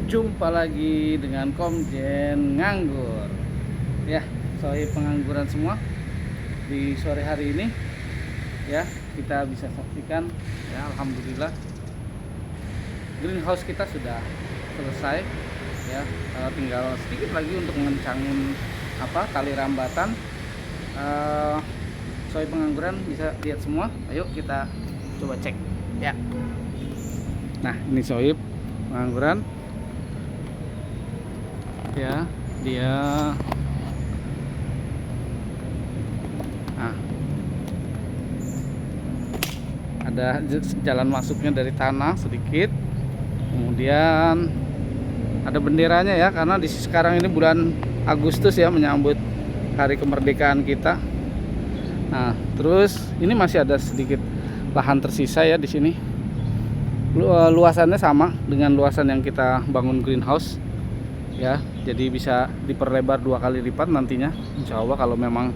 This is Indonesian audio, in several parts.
Jumpa lagi dengan Komjen Nganggur. Ya, soal pengangguran semua di sore hari ini. Ya, kita bisa saksikan ya, alhamdulillah greenhouse kita sudah selesai ya. Tinggal sedikit lagi untuk mengencangin tali rambatan. Soal pengangguran bisa lihat semua. Ayo kita coba cek ya. Nah, ini soib pengangguran ya, dia ada jalan masuknya dari tanah sedikit, kemudian ada benderanya ya, karena di sekarang ini bulan Agustus ya, menyambut hari kemerdekaan kita. Nah, terus ini masih ada sedikit lahan tersisa ya di sini. Luasannya sama dengan luasan yang kita bangun greenhouse ya, jadi bisa diperlebar 2 kali lipat nantinya, insya Allah, kalau memang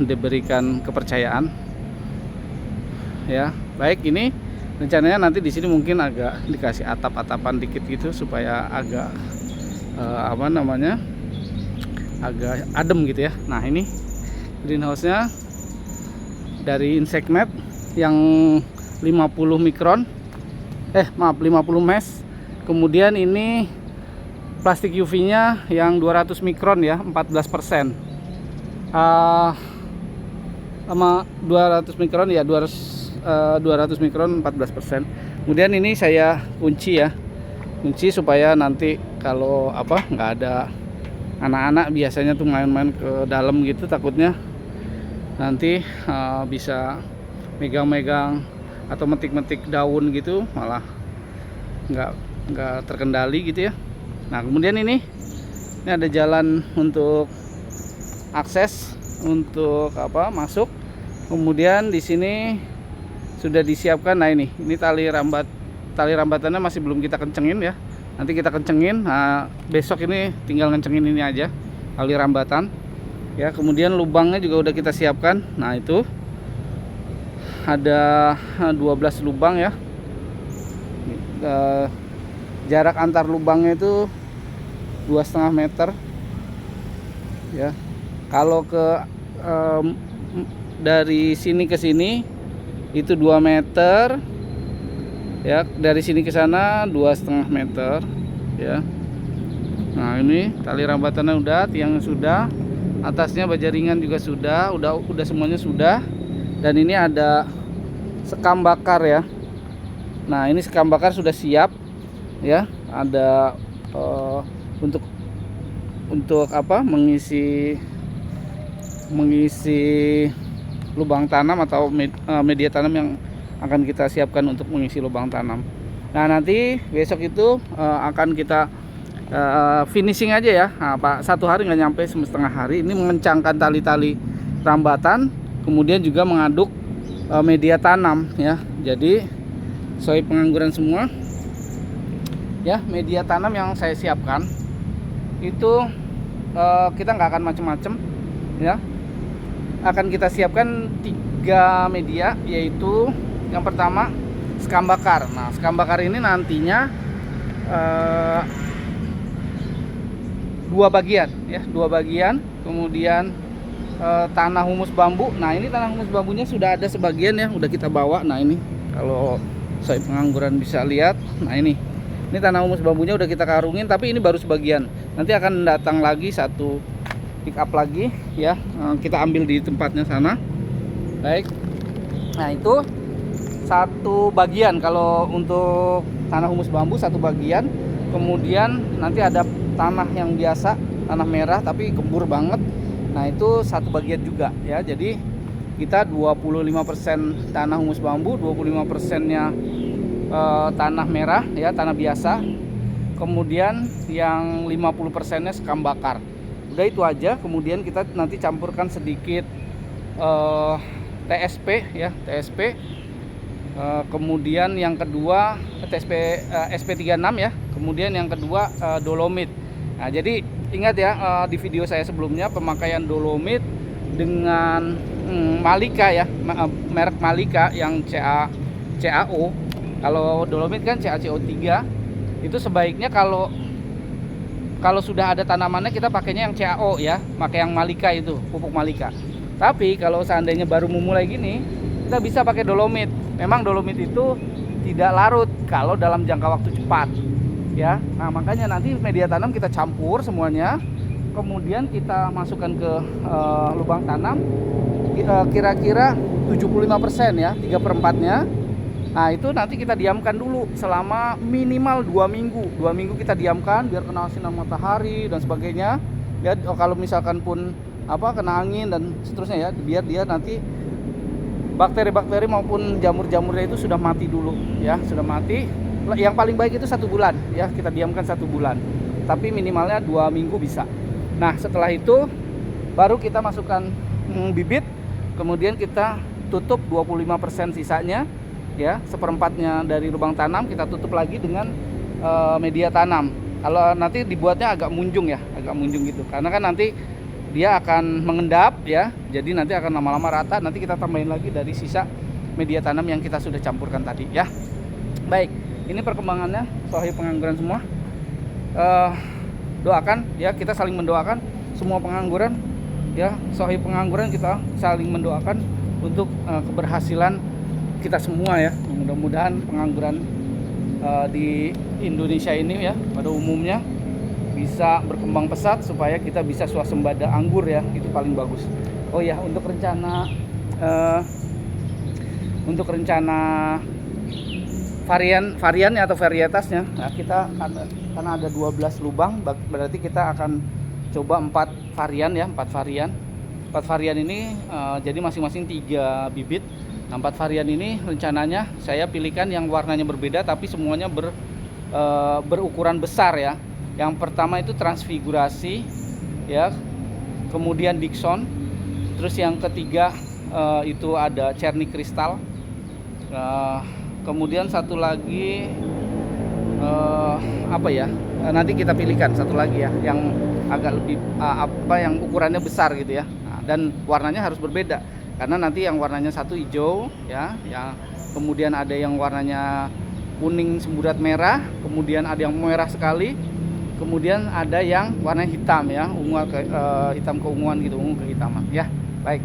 diberikan kepercayaan ya. Baik, ini rencananya nanti di sini mungkin agak dikasih atap-atapan dikit gitu supaya agak agak adem gitu ya. Nah, ini greenhouse-nya dari Insect-Net yang 50 mikron 50 mesh. Kemudian ini plastik UV-nya yang 200 mikron ya, 14%. Sama 200 mikron ya, 200 mikron 14%. Kemudian ini saya kunci ya, kunci supaya nanti kalau nggak ada anak-anak biasanya tuh main-main ke dalam gitu, takutnya nanti bisa megang-megang atau metik-metik daun gitu, malah nggak terkendali gitu ya. Nah, kemudian ini ada jalan untuk akses untuk masuk. Kemudian di sini sudah disiapkan. Nah, ini tali rambatannya masih belum kita kencengin ya, nanti kita kencengin. Nah, besok ini tinggal kencengin ini aja, tali rambatan ya. Kemudian lubangnya juga udah kita siapkan. Nah, itu ada 12 lubang ya. Jarak antar lubangnya itu 2,5 meter ya. Kalau dari sini ke sini itu 2 meter ya, dari sini ke sana 2,5 meter ya. Nah, ini tali rambatannya udah, tiangnya sudah, atasnya baja ringan juga sudah semuanya sudah. Dan ini ada sekam bakar ya. Nah, ini sekam bakar sudah siap ya. Ada untuk mengisi lubang tanam atau media tanam yang akan kita siapkan untuk mengisi lubang tanam. Nah, nanti besok itu akan kita finishing aja ya. Nah, Pak, 1 hari nggak nyampe, setengah hari ini mengencangkan tali-tali rambatan, kemudian juga mengaduk media tanam ya. Jadi soal pengangguran semua ya, media tanam yang saya siapkan itu kita nggak akan macem-macem ya. Akan kita siapkan 3 media, yaitu yang pertama sekam bakar. Nah, sekam bakar ini nantinya 2 bagian ya, 2 bagian. Kemudian tanah humus bambu. Nah, ini tanah humus bambunya sudah ada sebagian ya, udah kita bawa. Nah, ini kalau saya pengangguran bisa lihat. Nah, ini tanah humus bambunya udah kita karungin, tapi ini baru sebagian. Nanti akan datang lagi satu pick up lagi ya, kita ambil di tempatnya sana. Baik, nah itu satu bagian kalau untuk tanah humus bambu, satu bagian. Kemudian nanti ada tanah yang biasa, tanah merah tapi gembur banget. Nah, itu satu bagian juga ya. Jadi kita 25% tanah humus bambu, 25%-nya tanah merah ya, tanah biasa. Kemudian yang 50%-nya sekam bakar. Udah itu aja. Kemudian kita nanti campurkan sedikit TSP ya, TSP. Kemudian yang kedua TSP SP36 ya. Kemudian yang kedua dolomit. Nah, jadi ingat ya, di video saya sebelumnya pemakaian dolomit dengan Malika ya, merek Malika yang CAO. Kalau dolomit kan CaCO3. Itu sebaiknya kalau sudah ada tanamannya kita pakainya yang CAO ya, pakai yang Malika itu, pupuk Malika. Tapi kalau seandainya baru memulai gini, kita bisa pakai dolomit. Memang dolomit itu tidak larut kalau dalam jangka waktu cepat ya. Nah, makanya nanti media tanam kita campur semuanya, kemudian kita masukkan ke lubang tanam kira-kira 75% ya, 3/4-nya. Nah, itu nanti kita diamkan dulu selama minimal 2 minggu. 2 minggu kita diamkan biar kena sinar matahari dan sebagainya. Ya, kalau misalkan pun kena angin dan seterusnya ya, biar dia nanti bakteri-bakteri maupun jamur-jamurnya itu sudah mati dulu ya, sudah mati. Yang paling baik itu 1 bulan ya, kita diamkan 1 bulan. Tapi minimalnya 2 minggu bisa. Nah, setelah itu baru kita masukkan bibit, kemudian kita tutup 25% sisanya ya, 1/4-nya dari lubang tanam kita tutup lagi dengan media tanam. Kalau nanti dibuatnya agak munjung ya, agak munjung gitu, karena kan nanti dia akan mengendap ya, jadi nanti akan lama-lama rata. Nanti kita tambahin lagi dari sisa media tanam yang kita sudah campurkan tadi ya. Baik, ini perkembangannya sohib pengangguran semua. Doakan ya, kita saling mendoakan semua pengangguran ya, sohib pengangguran, kita saling mendoakan untuk keberhasilan kita semua ya. Mudah-mudahan pengangguran di Indonesia ini ya pada umumnya bisa berkembang pesat supaya kita bisa swasembada anggur ya, itu paling bagus. Oh ya, untuk rencana variannya atau varietasnya, nah kita karena ada 12 lubang, berarti kita akan coba 4 varian ya, 4 varian. 4 varian ini jadi masing-masing 3 bibit. Nah, 4 varian ini rencananya saya pilihkan yang warnanya berbeda tapi semuanya berukuran besar ya. Yang pertama itu transfigurasi ya, kemudian Dixon, terus yang ketiga itu ada Cherny Crystal, kemudian satu lagi nanti kita pilihkan satu lagi ya, yang agak lebih yang ukurannya besar gitu ya. Nah, dan warnanya harus berbeda. Karena nanti yang warnanya satu hijau ya, yang kemudian ada yang warnanya kuning semburat merah, kemudian ada yang merah sekali, kemudian ada yang warna hitam ya, ungu hitam keunguan gitu, ungu kehitaman ya. Baik,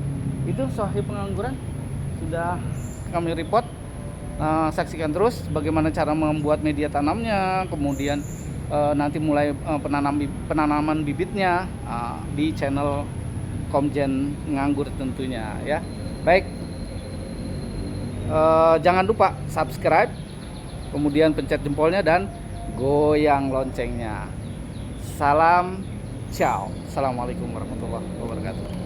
itu sohib pengangguran sudah kami report. Saksikan terus bagaimana cara membuat media tanamnya, kemudian nanti mulai penanaman bibitnya di channel Komjen Nganggur tentunya ya. Baik, jangan lupa subscribe, kemudian pencet jempolnya dan goyang loncengnya. Salam, ciao. Assalamualaikum warahmatullahi wabarakatuh.